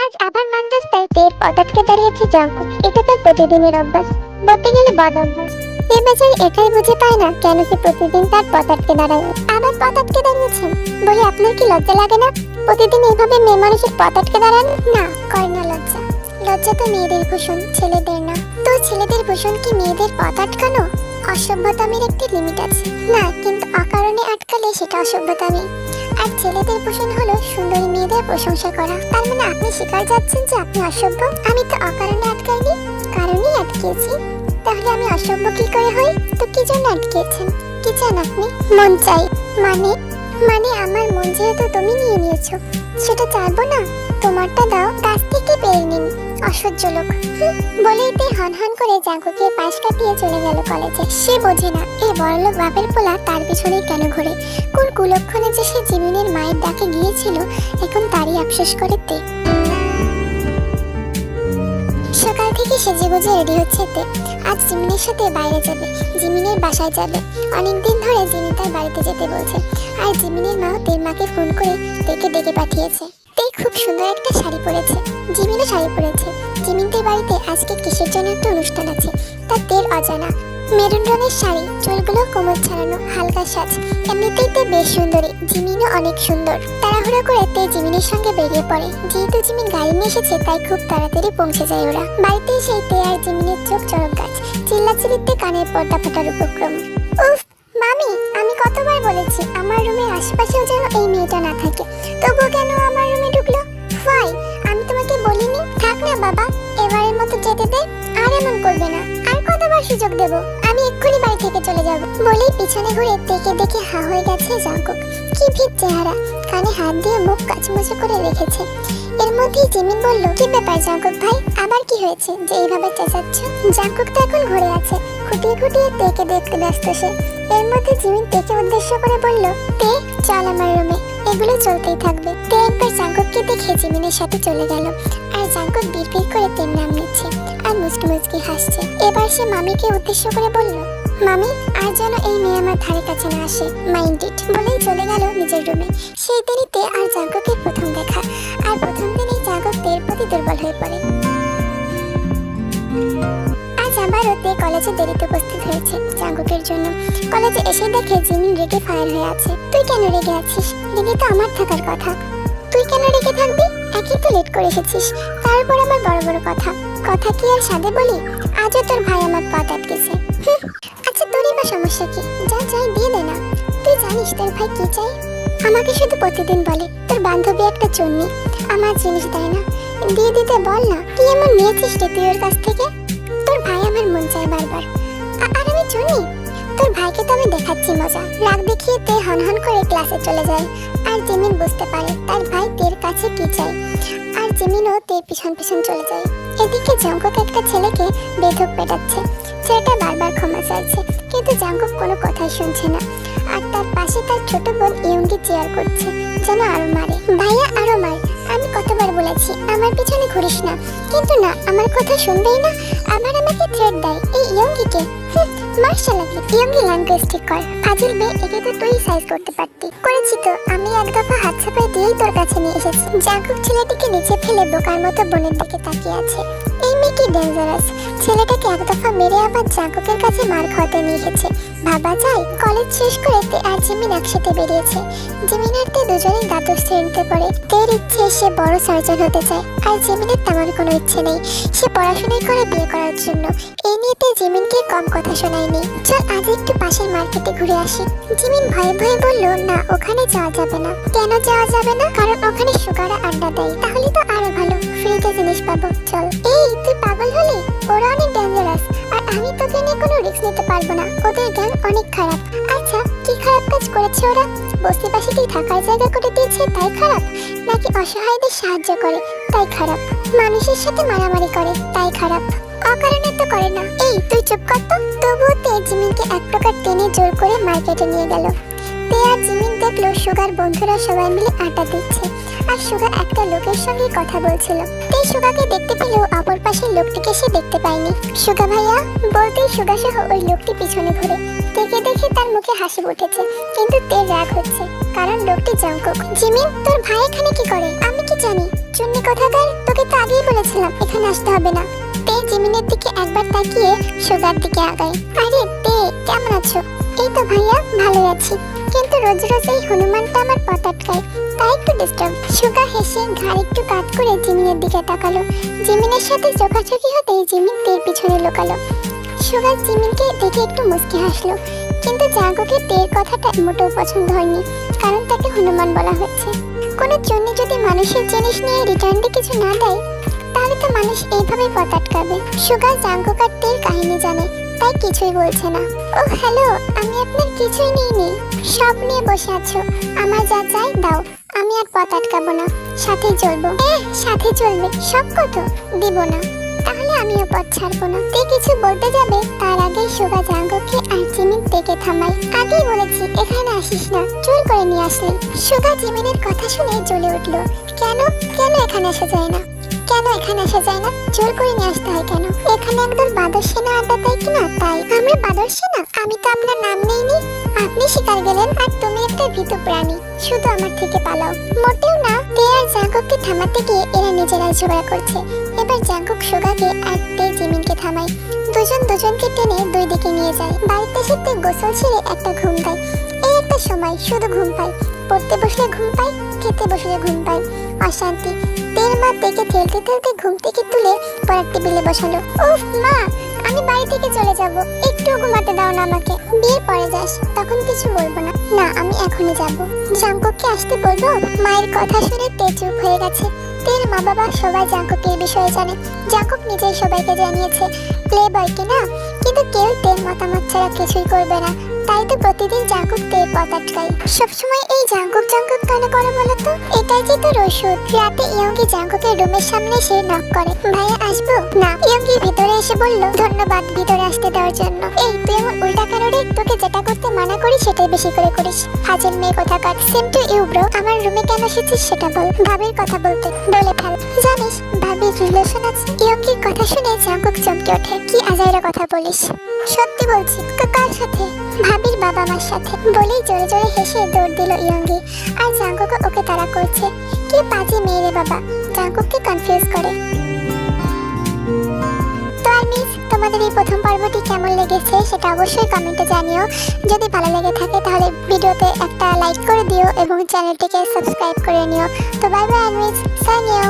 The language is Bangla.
আজ আবার মান রাস্তায় তের পদার্থকে দাঁড়িয়েছে জাঙ্কুক। এটা তার প্রতিদিনের অভ্যাস, বলতে গেলে বদ অভ্যাস। এ বেচারি এটাই বুঝে পায় না কেন সে প্রতিদিন তার পদার্থকে দাঁড়ায়। আবার পদার্থকে দাঁড়িয়েছেন বলে আপনার কি লজ্জা লাগে না? প্রতিদিন এইভাবে মেয়ে মানুষের পদার্থকে দাঁড়ান না, করে না লজ্জা। লজ্জা তো মেয়েদের ভূষণ, ছেলেদের না। তো ছেলেদের ভূষণ কি মেয়েদের পথ আটকানো? অসভ্যতামের একটি লিমিট আছে না, কিন্তু অকারণে আটকালে সেটা অসভ্যতামি। আর ছেলেদের ভূষণ হলো সুন্দরী মেয়েদের প্রশংসা করা। তার মানে আপনি স্বীকার যাচ্ছেন যে আপনি অসভ্য? আমি তো অকারণে আটকাইনি, কারণেই আটকেছি। তাহলে আমি অসভ্য কি করে হই? তো কি জন্য আটকেছেন? কি চান আপনি? মন চাই মানে? মানে আমার মন যেহেতু তুমি নিয়ে নিয়েছো, সেটা চাইবো না? তোমারটা দাও, কাছ থেকে পেয়ে নিন। অসহ্য লোক বলেই তে হনহন করে জাঙ্কুকের পাশ কাটিয়ে চলে গেল কলেজে। সে বোঝে না এই বড়লোক বাপের পোলা তার পিছনেই কেন ঘোরে। কোন কুলক্ষণে যে সে জিমিনের মায়ের ডাকে গিয়েছিল, এখন তারই আফসোস করে তে। সকাল থেকে সেজে গুজে রেডি হচ্ছে তে। আজ জিমিনের সাথে বাইরে যাবে, জিমিনের বাসায় যাবে। অনেকদিন ধরে জিমি তার বাড়িতে যেতে বলছে, আর জিমিনের মাও তের মাকে ফোন করে তেকে ডেকে পাঠিয়েছে। তে খুব সুন্দর একটা শাড়ি পরেছে, জিমিনও শাড়ি পরেছে। জিমিনদের বাড়িতে আজকে কিসের জন্য একটা অনুষ্ঠান আছে, তা তের অজানা। মেরুন রঙের শাড়ি, চুলগুলো কোমর ছাড়ানো, হালকা সাজ। এমনিতেই তে বেশ সুন্দরী, জিমিনও অনেক সুন্দর। তাড়াহুড়ো করে তে জিমিনের সঙ্গে বেরিয়ে পড়ে। যেহেতু জিমিন গাড়ি নিয়ে এসেছে, তাই খুব তাড়াতাড়ি পৌঁছে যায় ওরা। বাড়িতে এসে তে আর জিমিনের চোখ চড়ক গাছ। চিল্লাচিল্লিতে কানের পর্দা ফাটার উপক্রম। উফ মামি, আমি কতবার বলেছি আমার রুমের আশেপাশেও যেন এই মেয়েটা না থাকে, তবুও কেন আমার রুমে ঢুকলো? ফাই, আমি তোমাকে বলিনি? থাক না বাবা, এবারের মতো যেতে দে, আর এমন করবে না। আর কতবার সুযোগ দেব? আমি এক্ষুনি বাড়ি থেকে চলে যাব। বলেই পিছনে ঘুরে তেকে দেখে হা হয়ে গেছে জাঙ্কুক। কি ভিড় চেহারা, কানে হাত দিয়ে মুখ কাচমুচো করে রেখেছে। এর মধ্যেই জিমিন বলল, কি ব্যাপার জাঙ্কুক ভাই, আবার কি হয়েছে যে এইভাবে চেঁচাচ্ছ? জাঙ্কুক তো এখন ঘুরে আছে, খুঁটিয়ে খুঁটিয়ে তেকে দেখতে ব্যস্ত সে। এর মধ্যে জিমিন তেকে উদ্দেশ্য করে বলল, তে চল আমার রুমে। এগুলো চলতেই থাকবে। তে একবার জাঙ্কুককে দেখে জিমিনের সাথে চলে গেল, আর জাঙ্কুক বিড়বিড় করে তের নাম নিচ্ছে আর মুচকি মুচকি হাসছে। এবার সে মামিকে উদ্দেশ্য করে বলল, মামি আর যেন এই মেয়ে আমার ধারে কাছে না আসে, মাইন্ড ইট। বলেই চলে গেল নিজের রুমে। সেই দিনই তে আর জাঙ্কুকের প্রথম দেখা, আর প্রথম দিনেই জাঙ্কুক তের প্রতি দুর্বল হয়ে পড়ে। আজ আবারও তে কলেজে দেরিতে উপস্থিত হয়েছে জাঙ্কুকের জন্য। কলেজে এসে দেখে জিমিন রেগে ফায়ার হয়ে আছে। তুই কেন রেগে আছিস? রেগে তো আমার থাকার কথা। তুই কেন রেগে থাকবি? একই তো লেট করে এসেছিস, তারপর আমার বড় বড় কথা। কথা কি আর সাদে বলি? আজও তোর ভাই আমার পথ আটকেছে। আচ্ছা তোরই বা সমস্যা কি? যা চাই দিয়ে দে না। তুই জানিস তোর ভাই কি চাই? আমাকে শুধু প্রতিদিন বলে তোর বান্ধবী একটা চুন্নি, আমার জিনিস দেয় না। দিয়ে দিতে বল না। কি এমন নিয়েছিস রে তুই ওর কাছ থেকে? তোর ভাই আমার মন চায় বারবার, আর আমি চুন্নি? তোর ভাইকে তো আমি দেখাচ্ছি মজা। রাগ দেখিয়ে তে হনহন করে ক্লাসে চলে যায়। আর জিমিন বুঝতে পারে তার ভাই তের কাছে কি চায়, আর জিমিনও তের পিছন পিছন চলে যায়। এদিকে জাঙ্কুক একটা ছেলেকে বেধক পেটাচ্ছে। ছেলেটা বারবার ক্ষমা চাইছে, কিন্তু জাঙ্কুক কোনো কথাই শুনছে না। আর তার পাশে তার ছোট বোন ইয়ঙ্গি চেয়ার করছে, যেন আরো মারে। ভাইয়া আরো মার, আমি কতবার বলেছি আমার পিছনে ঘুরিস না, কিন্তু না, আমার কথা শুনবেই না। আবার আমাকে থ্রেট দেয় এই ইয়ঙ্গিকে। মার্শাল্লাহ, ইয়ঙ্গি ল্যাঙ্গুয়েজ ঠিক কর। ফাজিল বে, একে তো তুই সাইজ করতে পারতি। করেছি তো, আমি এক দফা হাত ছাপাই দিয়েই তোর কাছে নিয়ে এসেছি। জাঙ্কুক ছেলেটিকে নিচে ফেলে বোকার মতো বোনের দিকে তাকিয়ে আছে। এই মেয়ে কি ডেঞ্জারাস, ছেলেটাকে এক দফা মেরে আবার জাঙ্কুকের কাছে মার খাওয়াতে নিয়ে এসেছে। ভাবা যায়। কলেজ শেষ করে তে আর জিমিন একসাথে বেরিয়েছে। জিমিন আর তে দুজনেই দ্বাদশ শ্রেণীতে পড়ে। তের ইচ্ছে সে বড় সার্জন হতে চায়, আর জিমিনের তেমন কোনো ইচ্ছে নেই, সে পড়াশোনাই করে বিয়ে করার জন্য। এই নিয়ে তে জিমিনকে কম কথা শোনায়নি। চল আজ একটু পাশের মার্কেটে ঘুরে আসি। জিমিন ভয়ে ভয়ে বলল, না ওখানে যাওয়া যাবে না। কেন যাওয়া যাবে না? কারণ ওখানে সুগারা আড্ডা দেয়। তাহলে তো আরো ভালো, ফ্রিতে জিনিস পাবো। চল। এই তুই পাগল হলি? ওরা অনেক ডেঞ্জারাস, আর আমি তোকে নিয়ে কোনো রিস্ক নিতে পারবো না। ওদের গ্যাং অনেক খারাপ। আচ্ছা কি খারাপ কাজ করেছে ওরা? বস্তিবাসী কি থাকার জায়গা করে দিয়েছে তাই খারাপ, নাকি অসহায়দের সাহায্য করে তাই খারাপ, মানুষের সাথে মারামারি করে তাই খারাপ? অকারণে তো করে না। এই তুই চুপ কর তো। তবুও তে জিমিনকে এক প্রকার টেনে জোর করে মার্কেটে নিয়ে গেল। তে আর জিমিন দেখলো সুগার বন্ধুরা সবাই মিলে আড্ডা দিচ্ছে, আর সুগা একটা লোকের সঙ্গে কথা বলছিল। তে সুগাকে দেখতে পেলেও অপর পাশের লোকটিকে সে দেখতে পায়নি। সুগা ভাইয়া বলতেই সুগা সহ ওই লোকটি পিছনে ঘুরে। তেকে দেখে তার মুখে হাসি উঠেছে, কিন্তু তে রাগ হচ্ছে, কারণ লোকটি জাঙ্কুক। জিমিন, তোর ভাই এখানে কি করে? আমি কি জানি? চুন্নি কোথাকার, তোকে আসতে হবে না। তে জিমিনের দিকে একবার তাকিয়ে সুগার দিকে আগায়। আরে তে, কেমন আছো? এই তো ভাইয়া, ভালোই আছি, কিন্তু রোজ রোজ এই হনুমানটা আমার পথ আটকায়, তাই একটু ডিস্টার্ব। সুগা হেসে ঘাড় একটু কাত করে জিমিনের দিকে তাকালো। জিমিনের সাথে চোখাচোখি হতেই জিমিন তের পিছনে লুকালো। সুগা জিমিনকে দেখে একটু মুচকি হাসলো, কিন্তু জাঙ্কুকে তের কথাটা মোটেও পছন্দ হয়নি, কারণ তাকে হনুমান বলা হয়েছে। কোনো জন্য যদি মানুষের জিনিস নিয়ে রিটার্নে কিছু না দেয়, তাহলে তো মানুষ এইভাবেই পথ আটকাবে। সুগা জাঙ্কুক আর তের কাহিনী জানে, তাই কিছুই বলছে না। ও হ্যালো, আমি আপনার কিছুই নিইনি, সব নিয়ে বসে আছো। আমার যা চাই দাও, আমি আর পথ আটকাবো না, সাথেই চলবো। সাথে চলবে? সব কত? দিব না, তাহলে আমিও পথ ছাড়বো না। তে কিছু বলতে যাবে, তার আগেই সুগা জাঙ্কুকে আর জিমিন তেকে থামায়। আগেই বলেছি এখানে আসিস না, চুল করে নিয়ে আসলি। সুগা জিমিনের কথা শুনে জ্বলে উঠলো। কেন কেন এখানে আসা যায় না? কেন এখানে আসা যায় না? জোর করে নিয়ে আসতে হয় কেন? এখানে একদল বাদর সেনা আড্ডা দেয় কিনা তাই। আমরা বাদর সেনা? আমি তো আপনার নাম নেইনি। আপনি শিকার গেলেন আর তুমি একটা ভীতু প্রাণী, শুধু আমার থেকে পালাও। মোটেও না। তে আর জাঙ্কুককে থামাতে গিয়ে এরা নিজেরাই ঝগড়া করছে। এবার জাঙ্কুক সুগাকে আর তে জিমিনকে থামায়। দুজন দুজনকে টেনে দুই দিকে নিয়ে যায়। বাড়িতে এসে গোসল ছেড়ে একটা ঘুম দেয়। এই একটা সময় শুধু ঘুম পায়, পড়তে বসলে ঘুম পায়, খেতে বসলে ঘুম পায়। অশান্তি। তের মা তেকে ঠেলতে ঠেলতে ঘুম থেকে তুলে পড়ার টেবিলে বসালো। উফ মা, আমি বাড়ি থেকে চলে যাব, একটু ঘুমাতে দাও না আমাকে। বিয়ের পরে যাস, তখন কিছু বলবো না। না, আমি এখনই যাব। জাঙ্কুককে আসতে বলবো? মায়ের কথা শুনে তে চুপ হয়ে গেছে। তের মা বাবা সবাই জাঙ্কুকের বিষয়ে জানে। জাঙ্কুক নিজেই সবাইকে জানিয়েছে প্লে বয়কে না, কিন্তু কেউ তের মতামত ছাড়া কিছুই করবে না। তাই তো প্রতিদিন জাঙ্কুক তের পথ আটকায়। সবসময় এই জাঙ্কুক জাঙ্কুক কেন করে বলো তো? এটাই যে তোর ওষুধ। রাতে ইয়ঙ্গি জাঙ্কুকের রুমের সামনে এসে নক করে। ভাইয়া আসবো? না। ইয়ঙ্গি ভিতরে এসে বলল ধন্যবাদ ভিতরে আসতে দেওয়ার জন্য। এই তুই এমন উল্টা কেন রে? তোকে যেটা করতে মানা করি সেটাই বেশি করে করিস। ফাজিল মেয়ে কোথাকার। Same to you bro. আমার রুমে কেন এসেছিস সেটা বল। ভাবির কথা বলতে বলে ফেল। জানিস ভাবির রিলেশন আছে? ইয়ঙ্গির কথা শুনে জাঙ্কুক চমকে ওঠে। কি আজাইরা কথা বলিস? সত্যি বলছি। কার সাথে? ভাবির বাবা মার সাথে। বলেই জোরে জোরে হেসে দৌড় দিল ইয়ঙ্গি, আর জাঙ্কুক ওকে তাড়া করছে। কি বাজে মেয়ে রে বাবা, জাঙ্কুককে কনফিউজ করে। তো আর মিস, তোমাদের এই প্রথম পর্বটি কেমন লেগেছে সেটা অবশ্যই কমেন্টে জানিও। যদি ভালো লেগে থাকে তাহলে ভিডিওতে একটা লাইক করে দিও এবং চ্যানেলটিকে সাবস্ক্রাইব করে নিও। তো বাই বাই মিস, সাইনিও।